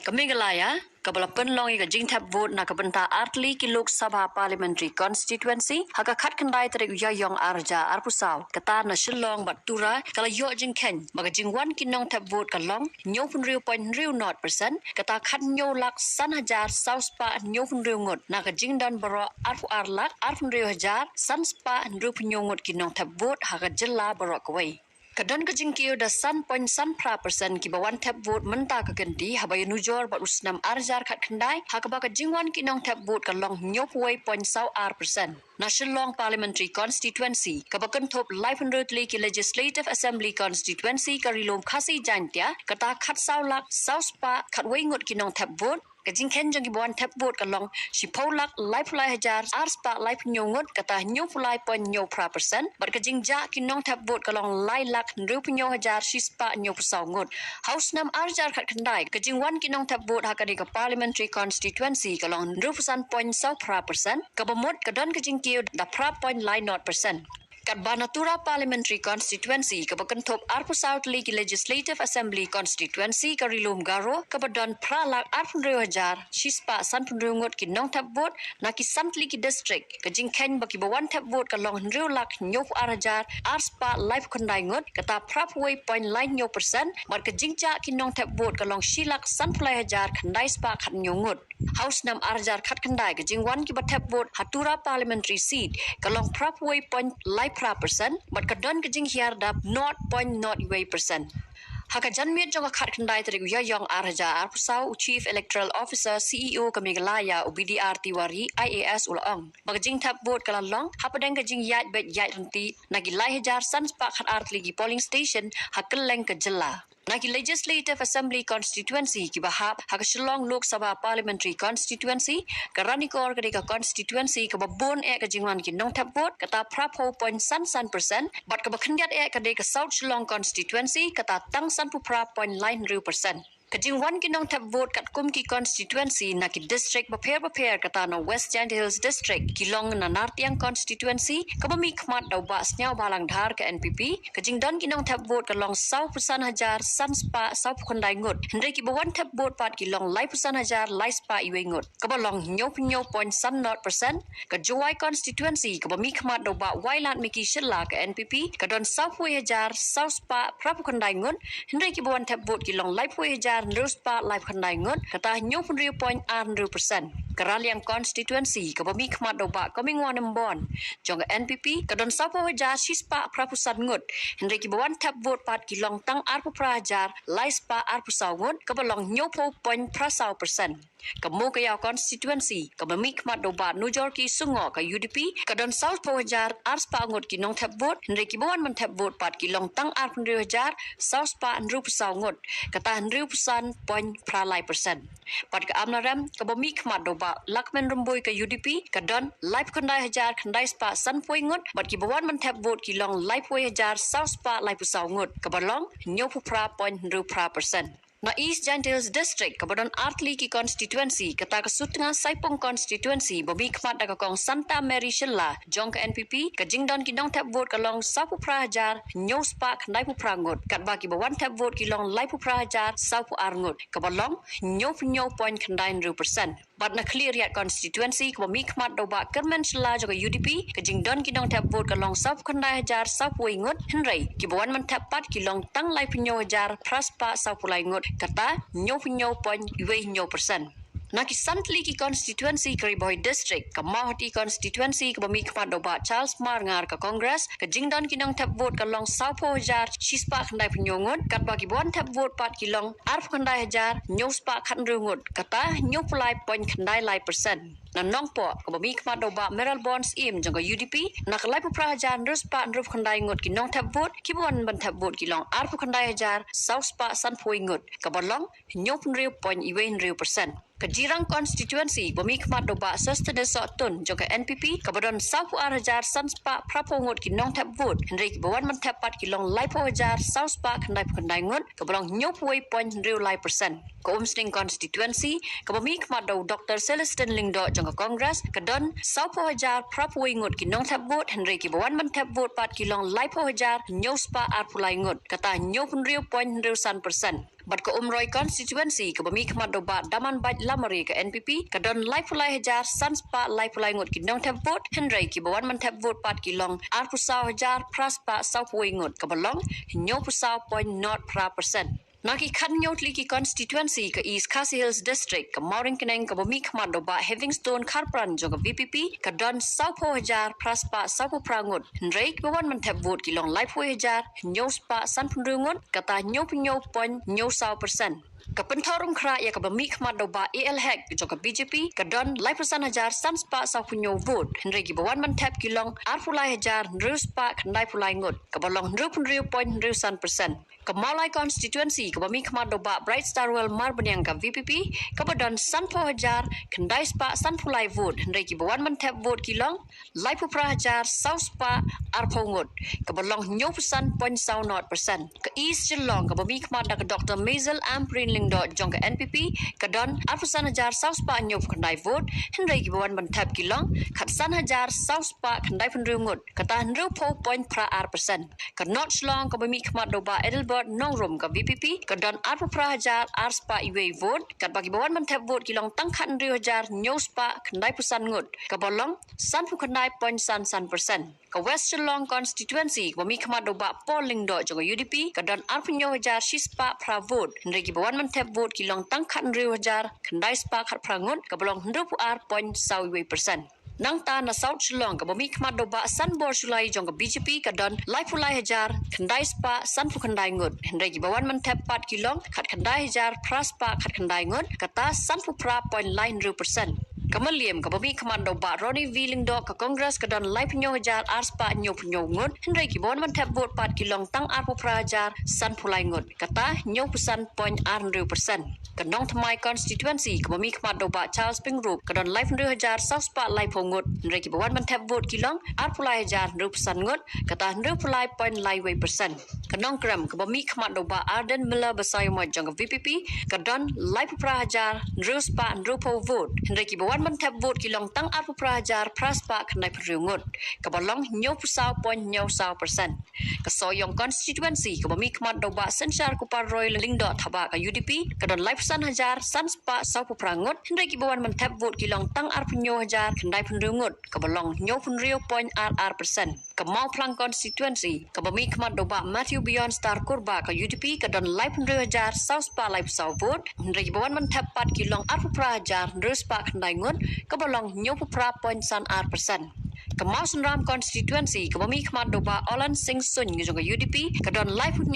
Kami galaya, kabalapan long ika jing tap vote na kabanta artli ki Lok Sabha Parliamentary Constituency haka khat kandai tarik yong arja arpusaw kata na Shillong batura kala yo jing ken maga jing wan kinong tap vote kalong nyo pun riu point riu not percent kata khat nyo lak san hajar south spa nyo pun riu ngut na ka jing dan baro arfu arlak arfun riu hajar san spa riu pun nyo ngut kinong tap vote haka jilla baro kawai. Kadon kajing kiyo da san point san pra persen ki bawan tap vote menta ka ganti habay nujor ba usnam arjar khat khandai hakaba ka jingwan kinong tap vote kalong nyopway point saw percent. Na Shillong Parliamentary Constituency kabakan top life and rotely ki Legislative Assembly Constituency karilom khasi jantia kata khat saw lak saw spa khat waingut kinong tap vote kajing ken jang ibuan tap vote kalong sipolak life fly hajar spa life nyongot kata nyo fly point nyo pra percent but kajing ja kinong tap vote kalong lai lak nru nyo hajar spa nyo pusawngot house nam arjar khat khandai kajing wan kinong tap vote hakani ka Parliamentary Constituency kalong nru pusan point saw pra percent kabamot kadon kajing kiyo da pra point lai not percent. Kat Banatura Parliamentary Constituency kabakan top Arpu South League Legislative Assembly Constituency karilum garo kabadon pralak arpun riu hajar shispa sanpun riu ngot ki nong tap vote na ki samtli ki district kajing ken baki bawan tap vote kalong riu lak nyop arajar arspa life kondai ngot kata prapway point line nyo percent bar kajing cha ki nong tap vote kalong shilak sanpulai hajar khandai spa khat nyongot house nam arjar khat khandai kajing wan ki batap vote Hatura Parliamentary Seat kalong prapway point life pra percent but kadon kajing hiar dap 0.0% haka janmiat jong khat khandai tarik yong arja arpusaw Chief Electoral Officer CEO kamigalaya UBDR Tiwari IAS ulong magajing tap vote kalalong hapadang kajing yat bet yat renti nagilai hajar sanspa khat artli gi polling station hakeleng ke jela Naki Legislative Assembly Constituency ki bahap haka Shillong Lok Sabha Parliamentary Constituency karanikor kadika constituency ka babon ka jingwan ki nong tap vote kata prapo point san percent but ka bakhandiat kadika South Shillong Constituency kata tang san pu pra point line riu percent Kajing wan kinong tap vote kat kumki constituency na ki district baper kata na West Giant Hills District kilong na Nartiang constituency kabami khmat daw ba snyaw balang dhar ka NPP kajing don kinong tap vote kalong 100% hajar sanspa 100 khondai ngut hendai ki bawan tap vote pat kilong 100% hajar laispa iwe ngut kabalong nyo point san not percent ka Juwai constituency kabami khmat daw ba wailat miki shilla ka NPP kadon 100 hajar sauspa prap khondai ngut hendai ki bawan tap vote kilong 100 hajar Ruspa life khandai ngot kata nyop riu point percent Karaliang constituency kabami khmat do ba coming one bon jong NPP kadon sapo hajar shispa prapusan ngot hendai ki bawan tap vote pat kilong tang arpu prajar laispa arpu sawngot kabalong nyopo point prasau percent Kamu kaya constituency kabami khmat do ba nujor ki sungo ka UDP kadon south po hajar arspa ngot ki nong tap vote hendai ki bawan man tap vote pat kilong tang arpu hajar south pa nru sawngot kata nru point pralai percent pat ka amnaram kabami khmat do ba lakmen rumboi ka UDP kadon life khandai hajar khandai spa san poi ngot bat ki bawan man tap vote ki long life poi hajar south spa life saw ngot kabalong nyopu pra point nru pra percent Na East Giant Hills District kabadon Artli ki constituency kata kasutnga Saipong constituency bobi khmat da kong Santa Mary Shilla jong ka NPP ka jingdon ki dong tap vote kalong sapu prahajar nyos pa khandai pu prangot kat ba ki bawan tap vote ki long lai pu prahajar sapu arngot kabalong nyo point khandai nru percent But na clear yat constituency ko mi khmat do ba kermen Shilla jong ka UDP ka jingdon ki dong tap vote kalong sapu khandai hajar sapu ingot henrei ki bawan man tap pat ki long tang lai pinyo hajar praspa sapu lai ngot kata nyo point iwe nyo percent. Naki santli ki constituency Kariboy district ka Mahati constituency ka bami khmat do ba Charles Marngar ka Congress ka jingdon ki nong tap vote ka long sapo hajar shispa khandai pnyongot kat ba ki bon tap vote pat ki long arf khandai hajar nyospa khandrungot kata nyo pulai point khandai lai percent. Na nongpo ka bami khmat do ba Meral Bonds im jong ka UDP na ka lai pu prahajar ruspa nrup khandai ngot ki nong tap vote ki bon ban tap vote ki long arf khandai hajar sauspa san poi ngot ka bolong nyo punriu point iwe nriu percent. Kajirang constituency bumi khmat do ba sustenance tun jong ka NPP kabadon sapu hajar sanspa prapongot ki nong tap vote hendai ki bawan man tap pat ki long lai po hajar sauspa khandai ngot kabalong nyop way point riu lai percent ko umsting constituency kabumi khmat do Dr. Celestin Lingdo jong jangka Kongres kedon 20,000 Prapui Ngut kinong thep vote Henry Kibawan man thep vote pat kilong 20,000 nyospa arpulai Ngut kata nyopun riu point riu san persen. Bat ke umroi Constituency ke bami kemat doba daman baj lamari ke NPP kedon 20,000 sanspa 20,000 Ngut kinong thep vote Henry Kibawan man thep vote pat kilong 20,000 praspa 20,000 Ngut kebalong nyopusau point not pra persen. Naki kan nyotli ki constituency ke East Khasi Hills District ke Mauring Keneng ke bumi kemat doba Havingstone Karpran jong ke VPP ke don 20,000 praspa 20 prangut Henry Kibawan man thep vote kilong 20,000 nyospa san penrungut kata nyopnyo point nyosau persen. Kepentarung kera ya ke bami kemat doba ALHEC jong ke BJP ke don 1,000 sanspa sau punyo vote Henry Kibawan man thep kilong 40,000 nruspa kendai pulai ngut ke bolong 20 point san persen. Kemalai Constituency ke bami kemat doba Bright Star Well Marbanyang ke VPP ke badan 1,000 kendai spa san pulai vote Henry Kibawan man thep vote kilong 50,000 sau spa arpongut ke bolong 90% persen. Ke East Shillong ke bami kemat dak Dr. Maisel Amprin Lingdo jong ke NPP ke don 40,000 sau spa nyop kendai vote Henry Kibawan man thep kilong 1,000 sau spa kendai penrungut kata 0.0 persen. Ke North Shillong ke bami kemat doba Edelberg Nongrum ke VPP ke don 40,000 arspa iwe vote kat bagi bawan man thep vote kilong tangkat 2,000 nyospa kendai pusan ngut ke bolong san kendai point san persen. Ke West Shillong Constituency ke bami kemat doba polling do jong UDP ke don 40,000 shispa pra vote Henry Kibawan man thep vote kilong tangkat 2,000 kendai spa kat prangut ke bolong 20 point sawi persen. Nang ta na South Shillong ke bami kemat doba San Bor Sulai jong ke BJP ke don 20,000 kendai spa san kendai ngut Henry Kibawan man thep pat kilong kat kendai hajar praspa kat kendai ngut kata san pra point lain persen. Kemaliem ke bami kemat doba Ronnie Wheeling do ke Kongres ke don 50,000 arspa nyopnyo ngut Henry Kibawan man thep vote pat kilong tang prajar san pulai ngut kata nyopusan point persen. Kenong Thamai Constituency ke bami kemat doba Charles Pinggroup ke don 50,000 sau spa lai pongut Henry Kibawan man thep vote kilong 40,000 rupusan ngut kata 0.0 point laiwei persen. Kenong Krem ke bami kemat doba Arden Miller Besayomot jong ke VPP ke don 50,000 ruspa rupo vote Henry Kibawan man thep vote kilong tang 40,000 praspa kenai perungut ke bolong nyopusau point nyosau persen. Ke Soyong Constituency ke bami kemat doba Sensyar Kupar Roy Lingdo Thaba ke UDP ke don 1,000 sanspa sau prangut Henry Kibawan man thep vote kilong tang 40,000 kendai penrungut ke bolong 90 point persen. Ke Mau Plang Constituency ke bami kemat doba Matthew Beyond Star Kurba ke UDP ke don 50,000 sau spa lai sau vote Henry Kibawan man thep pat kilong 40,000 ruspa kendai ngut ke bolong 90 point san persen. Ke Mau Senram Constituency ke bami kemat doba Olan Sing Sun jong ke UDP ke don 50,000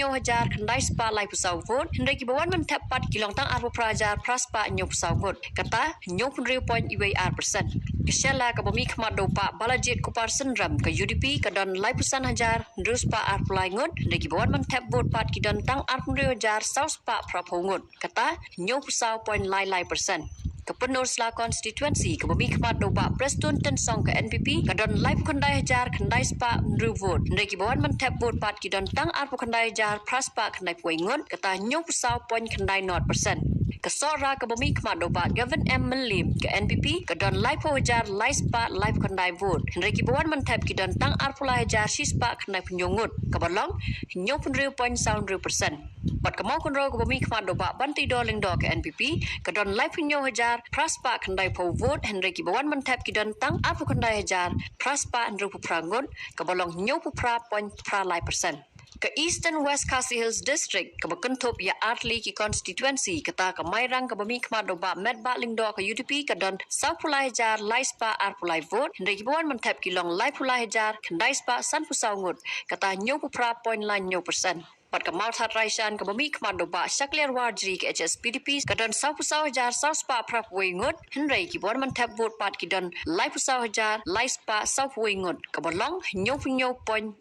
kendai spa lai pusau vote Henry Kibawan man thep pat kilong tang 40,000 praspa nyopusau vote kata 90 point persen. Ke Shella ke bami kemat doba Balajit Kupar Senram ke UDP ke don 50,000 ruspa arpulai ngut Henry Kibawan man thep vote pat ki don tang 40,000 sau spa prapongut kata nyopusau point lai persen. Ke Penur Sela Constituency ke bami kemat doba Preston Tensong ke NPP ke don 50,000 kendai spa nru vote Henry Kibawan man thep vote pat ki don tang 40,000 praspa kendai puingut kata nyopusau point kendai persen. Ke Sora ke bami kemat doba Gavin M. Melim ke NPP ke don 50,000 lai spa lai kendai vote Henry Kibawan man thep ki don tang 40,000 shispa kendai penyungut ke bolong 90 point persen. Bat ke Mau Konro ke bami kemat doba Banti Doling do ke NPP ke don 50,000 praspa kendai po vote Henry Kibawan man thep ki don tang 40,000 praspa nru prangut ke bolong 90 point lai persen. Ke Eastern West Khasi Hills District ke Bekentup ya Artli ki Constituency kata ke Mairang ke bami kemat doba Medbak Lingdo ke UDP ke don 10,000 lai spa arpulai vote Henry Kibawan man thep kilong 10,000 kendai spa san pusau ngut kata 90 point lain persen. Pat ke Mau That Raishan ke bami kemat doba Shaklir Warjri ke HSPDP ke don 10,000 sau spa prapui ngut Henry Kibawan man thep vote pat ki don 10,000 lai spa sau pui ngut ke bolong 90 point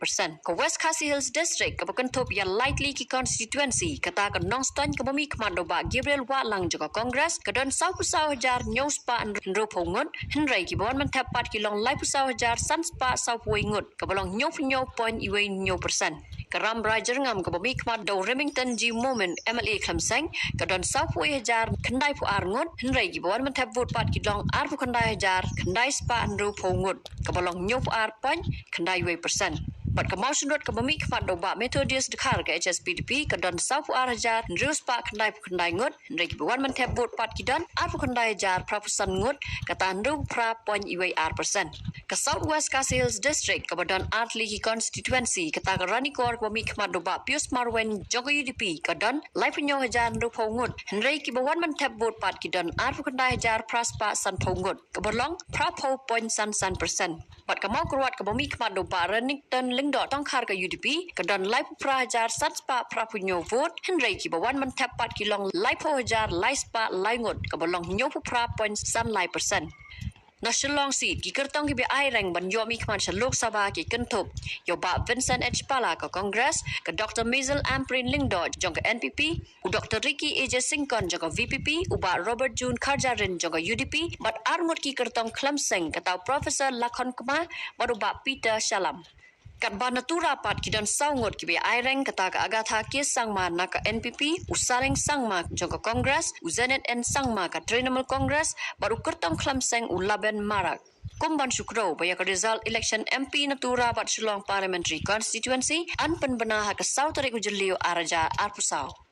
persen. Ke West Khasi Hills District ke Bekentup ya Lightly ki Constituency kata ke Nongston ke bami kemat doba Gabriel Watlang juga Kongres ke don 10,000 nyospa nru pungut Henry Kibawan man thep pat kilong 10,000 san spa sau pui ngut ke bolong 90 point persen. Karam Rajar ngam ka bami khmat do Remington G Moment MLA Khamseng ka don South Way Hajar khandai pu Ngut Henry ki bawan man thap vote pat ki dong ar pu khandai Hajar khandai spa nru pho Ngut ka balong nyop ar pan khandai 2%. But kamau sunut ka bami khmat do ba Methodist dekhar ka HSPDP ka don South Ar Hajar nru spa khandai pu khandai Ngut Henry ki bawan man thap vote pat ki don ar pu khandai Hajar prapusan Ngut ka tan nru pra point iway R%. Ka Southwest Khasi Hills District ka badon Artli ki Constituency ka ta ka rani kor ka bami khmat do ba Pius Marwen jogo UDP ka don lai punyo Hajar nru pho Ngut Henry ki bawan man thap vote pat ki don ar pu khandai Hajar praspa san pho Ngut ka balong pra pho point san percent. But kamau kurwat ka bami khmat do ba Remington lingdo tong khar ka UDP ka don lai pu pra Hajar sat spa pra punyo vote Henry ki bawan man thap pat ki long lai pho Hajar lai spa lai Ngut ka balong nyo pu pra point san lai percent. Na Shillong Seat ki kertong ki bi ai rang ban yo mi khman Lok Sabha ki kentup yo ba Vincent H Pala ka Congress ka Dr Mizel Amprin Lingdo jong ka NPP u Dr Ricky AJ Singkon jong ka VPP u ba Robert June Kharjarin jong ka UDP but arngot ki kertong Klamseng ka tau Professor Lakhon Kuma baru ba Peter Shalam kat banatura pat ki dan saungot ki bi ai rang kata ka agatha ki sangma na ka NPP usaring sangma jong ka Congress uzanet en sangma ka Trinamal Congress baru kertong Klamseng ulaben marak Kumban Shukro baya ka result election MP Natura bat Shillong Parliamentary Constituency an penbenaha ka South Tarik Ujelio Araja Arpusau